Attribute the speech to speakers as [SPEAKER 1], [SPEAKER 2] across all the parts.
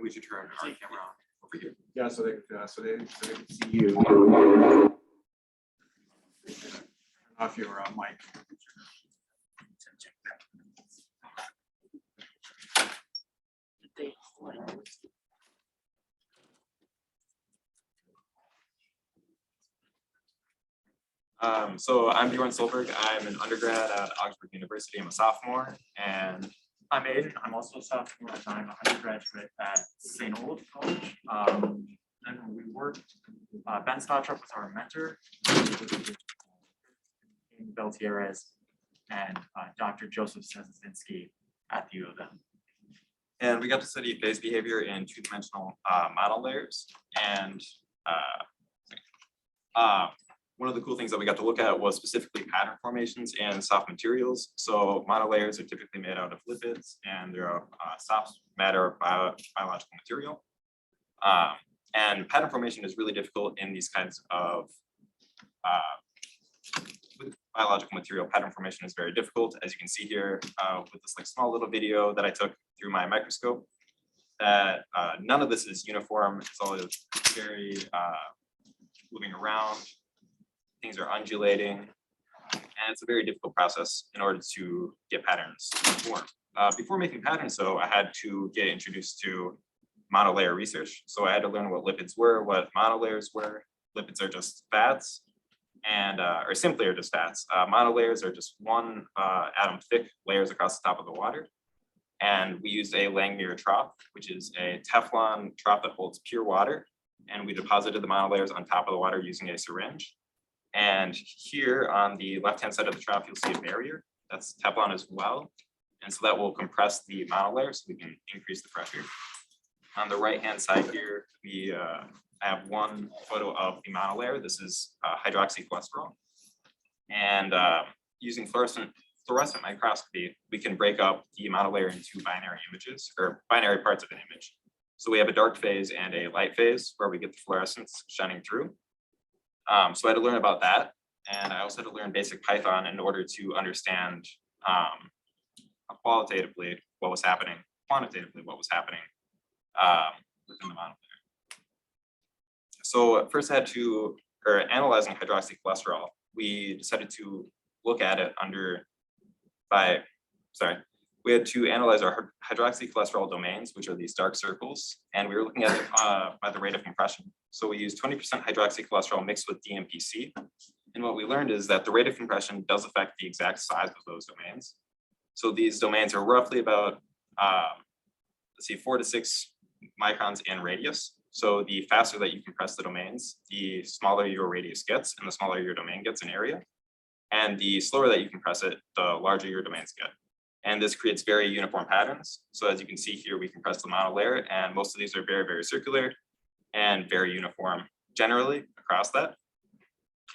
[SPEAKER 1] we should turn our camera on over here.
[SPEAKER 2] Yeah, so they can see you. Turn off your mic.
[SPEAKER 1] So I'm Bjorn Solberg. I'm an undergrad at Augsburg University. I'm a sophomore, and
[SPEAKER 3] I'm Aiden. I'm also a sophomore, and I'm an undergraduate at St. Olaf College. And we worked, Ben Stotrup was our mentor, in Beltieres, and Dr. Joseph Szczecinski at the U of M.
[SPEAKER 1] And we got to study phase behavior in two-dimensional model layers. And one of the cool things that we got to look at was specifically pattern formations in soft materials. So monolayers are typically made out of lipids, and they're a soft matter of biological material. And pattern formation is really difficult in these kinds of with biological material. Pattern formation is very difficult, as you can see here with this like small little video that I took through my microscope. That none of this is uniform. It's all very moving around. Things are undulating, and it's a very difficult process in order to get patterns to form. Before making patterns, though, I had to get introduced to monolayer research. So I had to learn what lipids were, what monolayers were. Lipids are just fats, and or simply are just fats. Monolayers are just one atom thick layers across the top of the water. And we used a Langmuir trough, which is a Teflon trough that holds pure water. And we deposited the monolayers on top of the water using a syringe. And here on the left-hand side of the trough, you'll see a barrier. That's Teflon as well. And so that will compress the monolayer so we can increase the pressure. On the right-hand side here, I have one photo of the monolayer. This is hydroxycholesterol. And using fluorescent microscopy, we can break up the monolayer into binary images, or binary parts of an image. So we have a dark phase and a light phase where we get the fluorescence shining through. So I had to learn about that, and I also had to learn basic Python in order to understand qualitatively what was happening, quantitatively what was happening within the monolayer. So first I had to, analyzing hydroxycholesterol, we decided to look at it we had to analyze our hydroxycholesterol domains, which are these dark circles, and we were looking at it by the rate of compression. So we used 20% hydroxycholesterol mixed with DMPC. And what we learned is that the rate of compression does affect the exact size of those domains. So these domains are roughly about, 4 to 6 microns in radius. So the faster that you compress the domains, the smaller your radius gets, and the smaller your domain gets in area. And the slower that you compress it, the larger your domains get. And this creates very uniform patterns. So as you can see here, we compress the monolayer, and most of these are very, very circular and very uniform generally across that.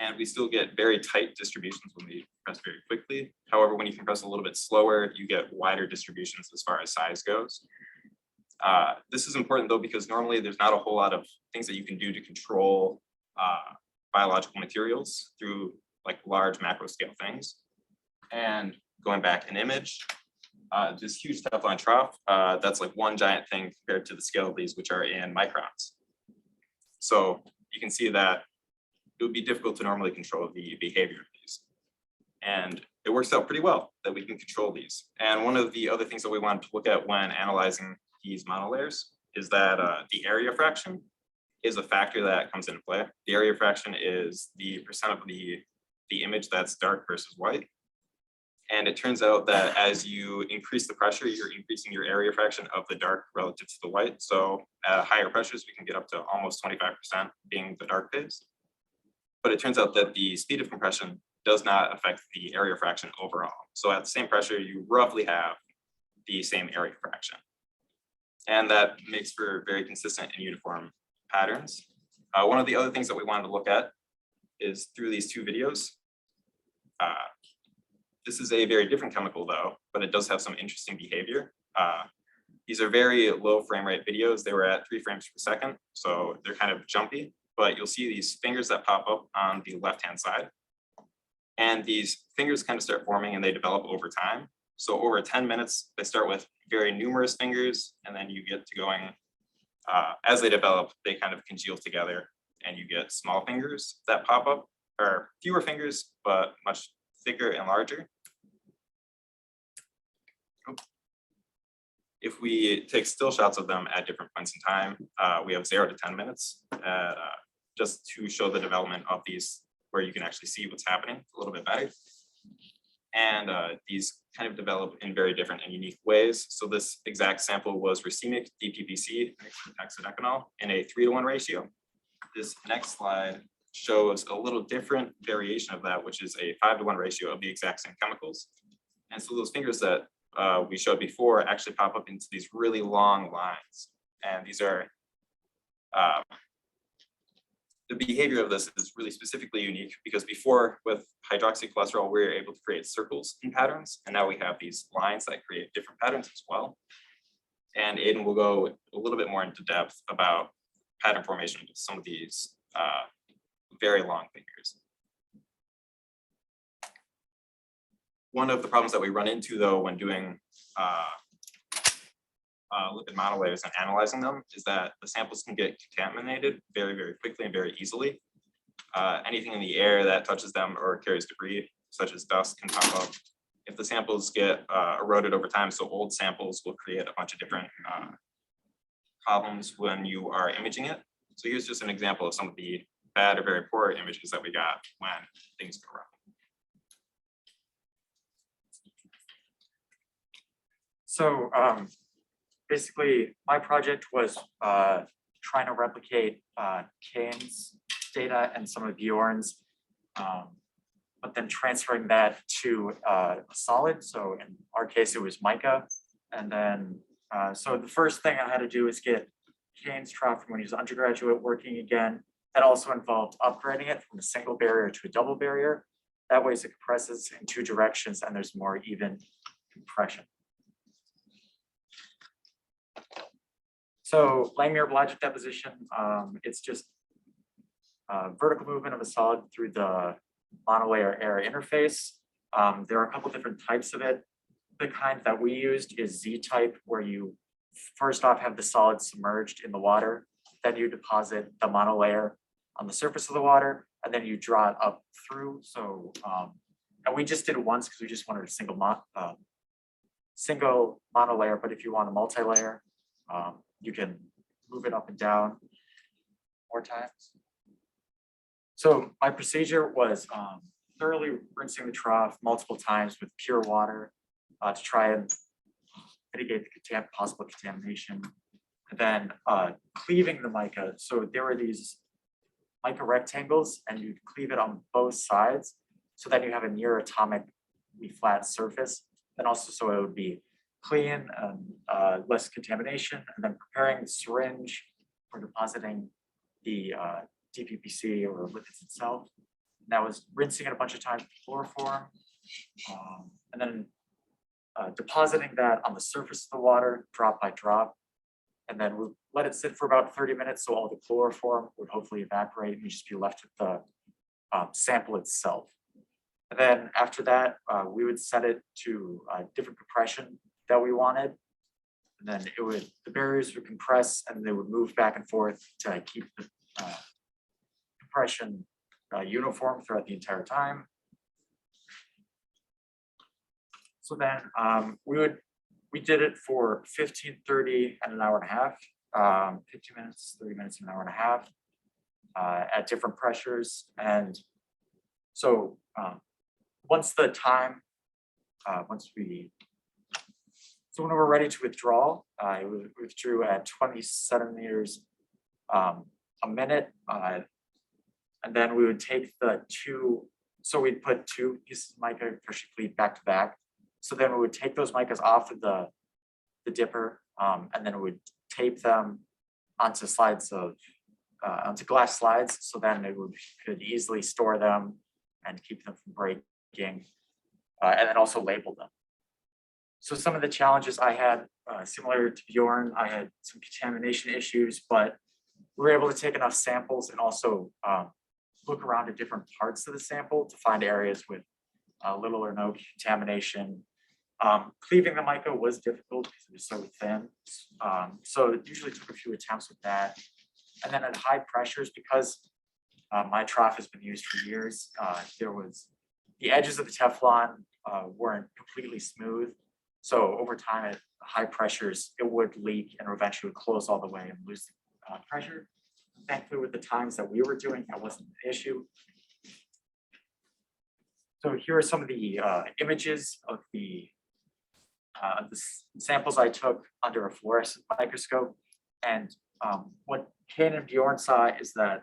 [SPEAKER 1] And we still get very tight distributions when we compress very quickly. However, when you compress a little bit slower, you get wider distributions as far as size goes. This is important though, because normally there's not a whole lot of things that you can do to control biological materials through like large macro scale things. And going back an image, this huge Teflon trough, that's like one giant thing compared to the scale of these, which are in microns. So you can see that it would be difficult to normally control the behavior of these. And it works out pretty well that we can control these. And one of the other things that we wanted to look at when analyzing these monolayers is that the area fraction is a factor that comes into play. The area fraction is the percent of the image that's dark versus white. And it turns out that as you increase the pressure, you're increasing your area fraction of the dark relative to the white. So at higher pressures, we can get up to almost 25% being the dark phase. But it turns out that the speed of compression does not affect the area fraction overall. So at the same pressure, you roughly have the same area fraction. And that makes for very consistent and uniform patterns. One of the other things that we wanted to look at is through these two videos. This is a very different chemical though, but it does have some interesting behavior. These are very low frame rate videos. They were at 3 frames per second, so they're kind of jumpy, but you'll see these fingers that pop up on the left-hand side. And these fingers kind of start forming and they develop over time. So over 10 minutes, they start with very numerous fingers, and then you get to going, as they develop, they kind of congeal together, and you get small fingers that pop up, or fewer fingers, but much thicker and larger. If we take still shots of them at different points in time, we have 0 to 10 minutes, just to show the development of these, where you can actually see what's happening a little bit better. And these kind of develop in very different and unique ways. So this exact sample was racemic DPPC mixed with hexadecanol in a 3-to-1 ratio. This next slide shows a little different variation of that, which is a 5-to-1 ratio of the exact same chemicals. And so those fingers that we showed before actually pop up into these really long lines. And these are, the behavior of this is really specifically unique because before with hydroxycholesterol, we were able to create circles and patterns. And now we have these lines that create different patterns as well. And Aiden will go a little bit more into depth about pattern formation with some of these very long fingers. One of the problems that we run into though when doing lipid monolayers and analyzing them is that the samples can get contaminated very, very quickly and very easily. Anything in the air that touches them or carries debris, such as dust, can pop up. If the samples get eroded over time, so old samples will create a bunch of different problems when you are imaging it. So here's just an example of some of the bad or very poor images that we got when things go wrong.
[SPEAKER 3] So basically, my project was trying to replicate Kane's data and some of Bjorn's, but then transferring that to a solid. So in our case, it was mica. And then, so the first thing I had to do is get Kane's trough from when he was undergraduate working again. That also involved upgrading it from a single barrier to a double barrier. That way it compresses in 2 directions and there's more even compression. So Langmuir logic deposition, it's just vertical movement of a solid through the monolayer air interface. There are a couple different types of it. The kind that we used is Z-type, where you first off have the solid submerged in the water, then you deposit the monolayer on the surface of the water, and then you draw it up through. So, and we just did it once because we just wanted a single monolayer, but if you want a multi-layer, you can move it up and down more times. So my procedure was thoroughly rinsing the trough multiple times with pure water to try and mitigate the possible contamination. And then cleaving the mica. So there were these mica rectangles and you'd cleave it on both sides so that you have a near atomically flat surface. And also so it would be clean and less contamination, and then preparing the syringe for depositing the DPPC or lipids itself. And that was rinsing it a bunch of times with chloroform, and then depositing that on the surface of the water, drop by drop, and then we let it sit for about 30 minutes so all the chloroform would hopefully evaporate and you'd just be left with the sample itself. And then after that, we would set it to different compression that we wanted. And then the barriers would compress and they would move back and forth to keep the compression uniform throughout the entire time. So then we did it for 15, 30, and an hour and a half, 15 minutes, 30 minutes, and an hour and a half at different pressures. And so once the time, so when we were ready to withdraw, I withdrew at 20 centimeters a minute. And then we would take the 2, so we'd put 2 pieces of mica freshly cleaved back to back. So then we would take those micas off of the dipper, and then we would tape them onto onto glass slides. So then could easily store them and keep them from breaking, and then also label them. So some of the challenges I had, similar to Bjorn, I had some contamination issues, but we were able to take enough samples and also look around at different parts of the sample to find areas with little or no contamination. Cleaving the mica was difficult because it was so thin. So it usually took a few attempts with that. And then at high pressures, because my trough has been used for years, the edges of the Teflon weren't completely smooth. So over time at high pressures, it would leak and eventually would close all the way and lose pressure. Thankfully, with the times that we were doing, that wasn't an issue. So here are some of the images of the samples I took under a fluorescent microscope. And what Kane and Bjorn saw is that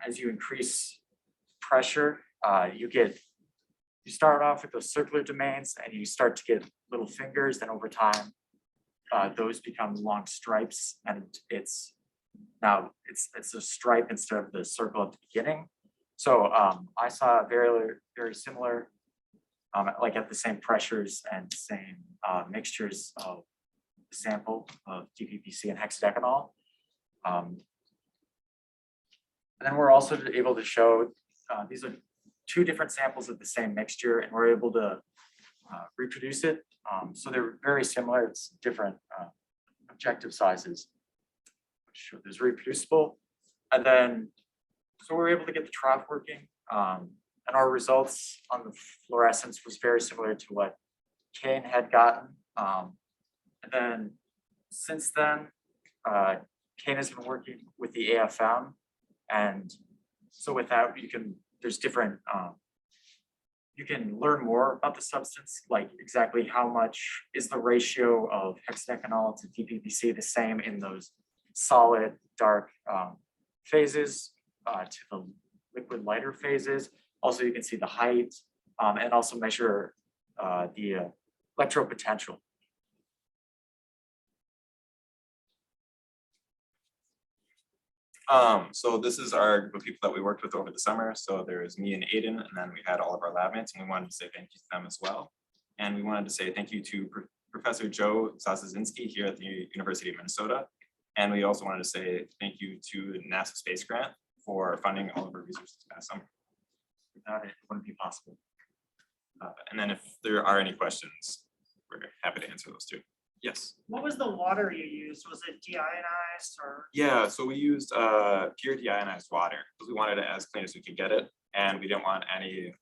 [SPEAKER 3] as you increase pressure, you start off with those circular domains and you start to get little fingers. Then over time, those become long stripes, and it's a stripe instead of the circle at the beginning. So I saw very similar, like at the same pressures and same mixtures of sample of DPPC and hexadecanol. And then we're also able to show these are two different samples of the same mixture, and we're able to reproduce it. So they're very similar. It's different objective sizes. Show this reproducible, and then so we're able to get the trough working. And our results on the fluorescence was very similar to what Kane had gotten. And then since then, Kane has been working with the AFM, and so with that there's different. You can learn more about the substance, like exactly how much is the ratio of hexadecanol to DPPC the same in those solid dark phases to the liquid lighter phases. Also, you can see the height and also measure the electrode potential.
[SPEAKER 1] So this is our group of people that we worked with over the summer. So there was me and Aiden, and then we had all of our lab mates, and we wanted to say thank you to them as well. And we wanted to say thank you to Professor Joe Zasazinski here at the University of Minnesota. And we also wanted to say thank you to NASA Space Grant for funding all of our research this past summer.
[SPEAKER 3] Without it, it wouldn't be possible.
[SPEAKER 1] And then if there are any questions, we're happy to answer those too. Yes.
[SPEAKER 4] What was the water you used? Was it deionized or?
[SPEAKER 1] Yeah, so we used pure deionized water because we wanted it as clean as we could get it, and we didn't want any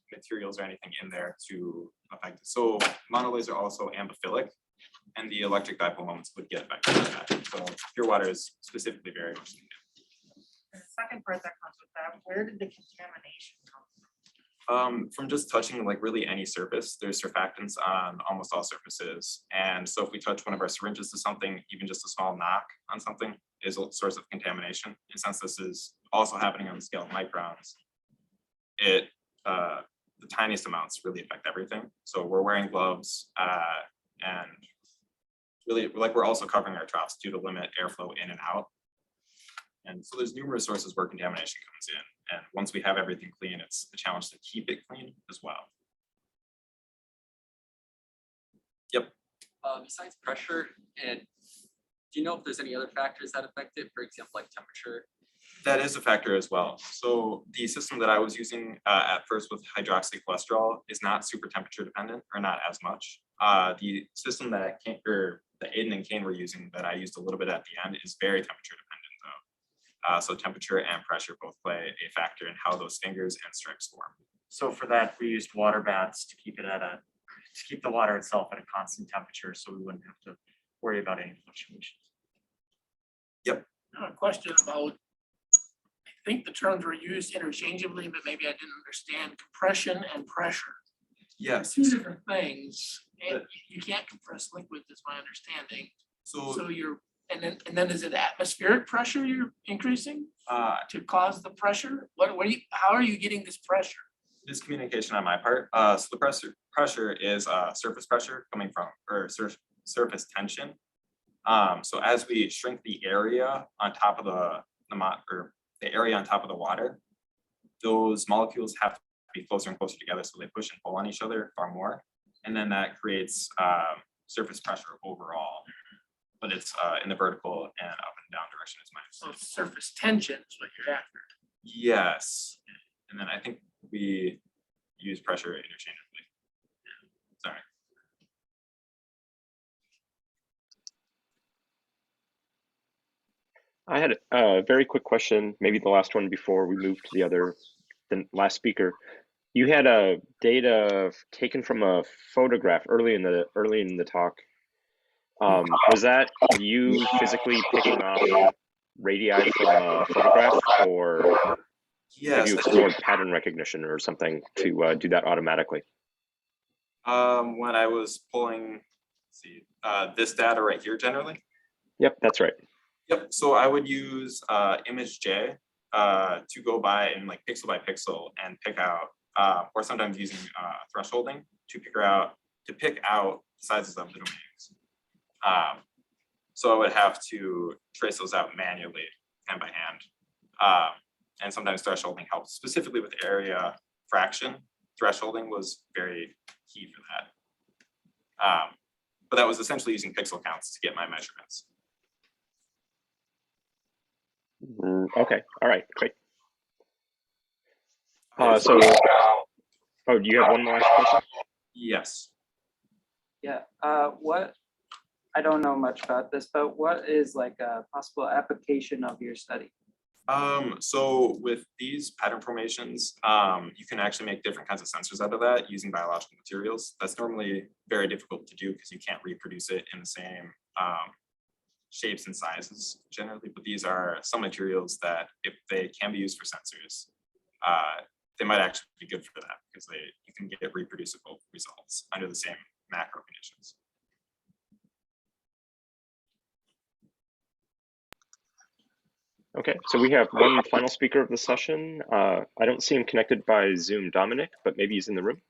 [SPEAKER 1] materials or anything in there to affect it. So monolays are also amphiphilic, and the electric dipole moments would get affected by that. So pure water is specifically very much needed.
[SPEAKER 4] The second part that comes with that, where did the contamination come
[SPEAKER 1] From just touching like really any surface, there's surfactants on almost all surfaces. And so if we touch one of our syringes to something, even just a small knock on something is a source of contamination. And since this is also happening on the scale of microns, the tiniest amounts really affect everything. So we're wearing gloves and really like we're also covering our troughs due to limit airflow in and out. And so there's numerous sources where contamination comes in. And once we have everything clean, it's a challenge to keep it clean as well. Yep.
[SPEAKER 5] Besides pressure, and do you know if there's any other factors that affect it? For example, like temperature?
[SPEAKER 1] That is a factor as well. So the system that I was using at first with hydroxycholesterol is not super temperature dependent, or not as much. The system that Aiden and Kane were using that I used a little bit at the end is very temperature dependent though. So temperature and pressure both play a factor in how those fingers and stripes form.
[SPEAKER 3] So for that, we used water baths to keep the water itself at a constant temperature, so we wouldn't have to worry about any fluctuations.
[SPEAKER 1] Yep.
[SPEAKER 6] A question about, I think the terms were used interchangeably, but maybe I didn't understand compression and pressure.
[SPEAKER 1] Yes.
[SPEAKER 6] Two different things, and you can't compress liquids, is my understanding. So you're, and then is it atmospheric pressure you're increasing to cause the pressure? How are you getting this pressure?
[SPEAKER 1] Miscommunication on my part. So the pressure is surface pressure coming from, or surface tension. So as we shrink the area on top of the area on top of the water, those molecules have to be closer and closer together, so they push and pull on each other far more, and then that creates surface pressure overall. But it's in the vertical and up and down direction is my
[SPEAKER 6] So
[SPEAKER 1] understanding.
[SPEAKER 6] surface tension is what you're after.
[SPEAKER 1] Yes, and then I think we use pressure interchangeably.
[SPEAKER 7] I had a very quick question, maybe the last one before we move to the last speaker. You had data taken from a photograph early in the talk. Was that you physically picking off radii from a photograph, or have
[SPEAKER 1] Yes,
[SPEAKER 7] you explored pattern recognition or something to do that automatically?
[SPEAKER 1] when I was pulling, let's see, this data right here generally.
[SPEAKER 7] Yep, that's right.
[SPEAKER 1] Yep, so I would use image J to go by and like pixel by pixel and pick out, or sometimes using thresholding to pick out sizes of the domains. So I would have to trace those out manually and by hand. And sometimes thresholding helps, specifically with area fraction. Thresholding was very key for that. But that was essentially using pixel counts to get my measurements.
[SPEAKER 7] Okay, all right, great. Oh, do you have one last question?
[SPEAKER 1] Yes.
[SPEAKER 8] Yeah, I don't know much about this, but what is like a possible application of your study?
[SPEAKER 1] So with these pattern formations, you can actually make different kinds of sensors out of that using biological materials. That's normally very difficult to do because you can't reproduce it in the same shapes and sizes generally, but these are some materials that if they can be used for sensors, they might actually be good for that because you can get reproducible results under the same macro conditions.
[SPEAKER 7] Okay, so we have one final speaker of the session. I don't see him connected by Zoom, Dominic, but maybe he's in the room.